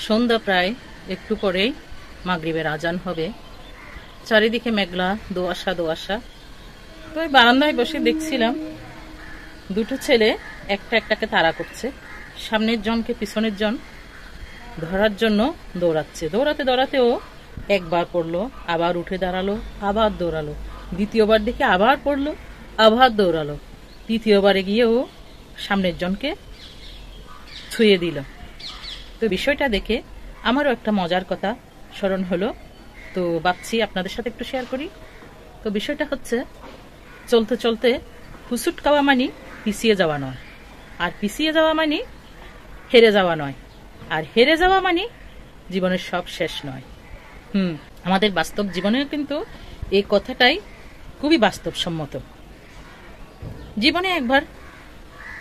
সন্ধ্যা প্রায় একটু পরেই মাগরিবের আজান হবে। চারিদিকে মেঘলা, দোআঁশা দোআঁশা। তো ওই বারান্দায় বসে দেখছিলাম দুটো ছেলে একটা একটাকে তাড়া করছে। সামনের জনকে পিছনের জন ধরার জন্য দৌড়াচ্ছে। দৌড়াতে দৌড়াতে ও একবার পড়লো, আবার উঠে দাঁড়ালো, আবার দৌড়ালো। দ্বিতীয়বার দেখে আবার পড়লো, আবার দৌড়ালো। তৃতীয়বারে গিয়ে ও সামনের জনকে ছুঁয়ে দিল। তো বিষয়টা দেখে আমারও একটা মজার কথা স্মরণ হলো। তো ভাবছি আপনাদের সাথে একটু শেয়ার করি। তো বিষয়টা হচ্ছে, চলতে চলতে হুসুট খাওয়া মানে পিছিয়ে যাওয়া নয়, আর পিছিয়ে যাওয়া মানে হেরে যাওয়া নয়, আর হেরে যাওয়া মানে জীবনের সব শেষ নয়। আমাদের বাস্তব জীবনেও কিন্তু এই কথাটাই খুবই বাস্তবসম্মত। জীবনে একবার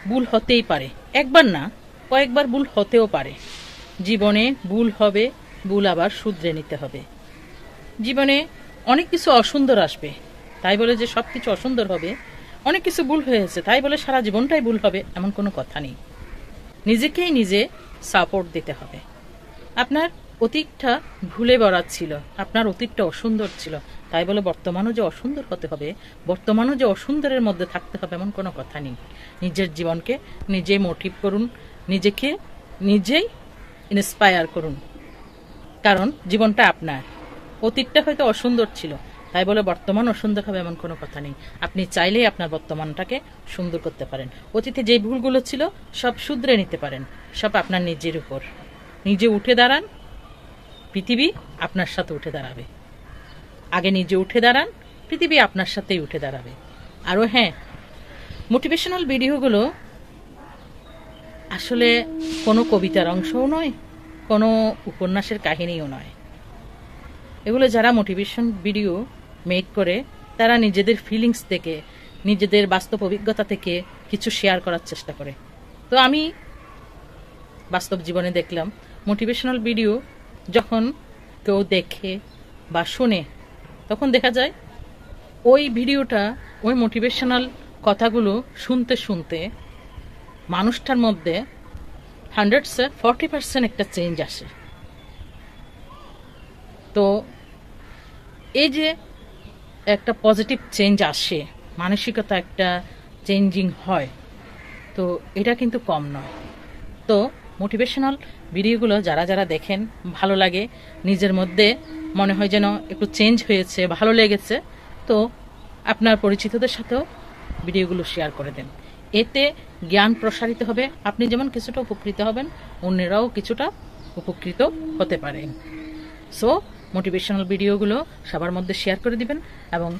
ভুল হতেই পারে, একবার না কয়েকবার ভুল হতেও পারে। জীবনে ভুল হবে, ভুল আবার শুধরে নিতে হবে। জীবনে অনেক কিছু অসুন্দর আসবে, তাই বলে যে সবকিছু অসুন্দর হবে। অনেক কিছু ভুল হয়েছে তাই বলে সারা জীবনটাই ভুল হবে এমন কোনো কথা নেই। নিজেকেই নিজে সাপোর্ট দিতে হবে। আপনার অতীতটা ভুলে ভরা ছিল, আপনার অতীতটা অসুন্দর ছিল, তাই বলে বর্তমানও যে অসুন্দর হতে হবে, বর্তমানও যে অসুন্দরের মধ্যে থাকতে হবে এমন কোনো কথা নেই। নিজের জীবনকে নিজেই মোটিভ করুন, নিজেকে নিজেই ইন্সপায়ার করুন, কারণ জীবনটা আপনার। অতীতটা হয়তো অসুন্দর ছিল তাই বলে বর্তমান অসুন্দর হবে এমন কোনো কথা নেই। আপনি চাইলেই আপনার বর্তমানটাকে সুন্দর করতে পারেন। অতীতে যে ভুলগুলো ছিল সব শুধরে নিতে পারেন। সব আপনার নিজের উপর। নিজে উঠে দাঁড়ান, পৃথিবী আপনার সাথে উঠে দাঁড়াবে। আগে নিজে উঠে দাঁড়ান, পৃথিবী আপনার সাথেই উঠে দাঁড়াবে। আরও হ্যাঁ, মোটিভেশনাল ভিডিওগুলো আসলে কোনো কবিতার অংশও নয়, কোনো উপন্যাসের কাহিনীও নয়। এগুলো যারা মোটিভেশন ভিডিও মেক করে তারা নিজেদের ফিলিংস থেকে, নিজেদের বাস্তব অভিজ্ঞতা থেকে কিছু শেয়ার করার চেষ্টা করে। তো আমি বাস্তব জীবনে দেখলাম মোটিভেশনাল ভিডিও যখন কেউ দেখে বা শুনে, তখন দেখা যায় ওই ভিডিওটা, ওই মোটিভেশনাল কথাগুলো শুনতে শুনতে মানুষটার মধ্যে 40% একটা চেঞ্জ আসে। তো এই যে একটা পজিটিভ চেঞ্জ আসে, মানসিকতা একটা চেঞ্জিং হয়, তো এটা কিন্তু কম নয়। তো মোটিভেশনাল ভিডিওগুলো যারা যারা দেখেন, ভালো লাগে, নিজের মধ্যে মনে হয় যেন একটু চেঞ্জ হয়েছে, ভালো লেগেছে, তো আপনার পরিচিতদের সাথেও ভিডিওগুলো শেয়ার করে দেন। এতে জ্ঞান প্রসারিত হবে, আপনি যেমন কিছুটা উপকৃত হবেন, অন্যরাও কিছুটা উপকৃত হতে পারেন। সো মোটিভেশনাল ভিডিওগুলো সবার মধ্যে শেয়ার করে দিবেন, এবং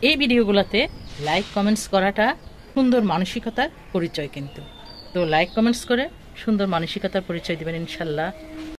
এই ভিডিওগুলোতে লাইক কমেন্টস করাটা সুন্দর মানসিকতার পরিচয় কিন্তু। তো লাইক কমেন্টস করে সুন্দর মানসিকতার পরিচয় দিবেন ইনশাল্লাহ।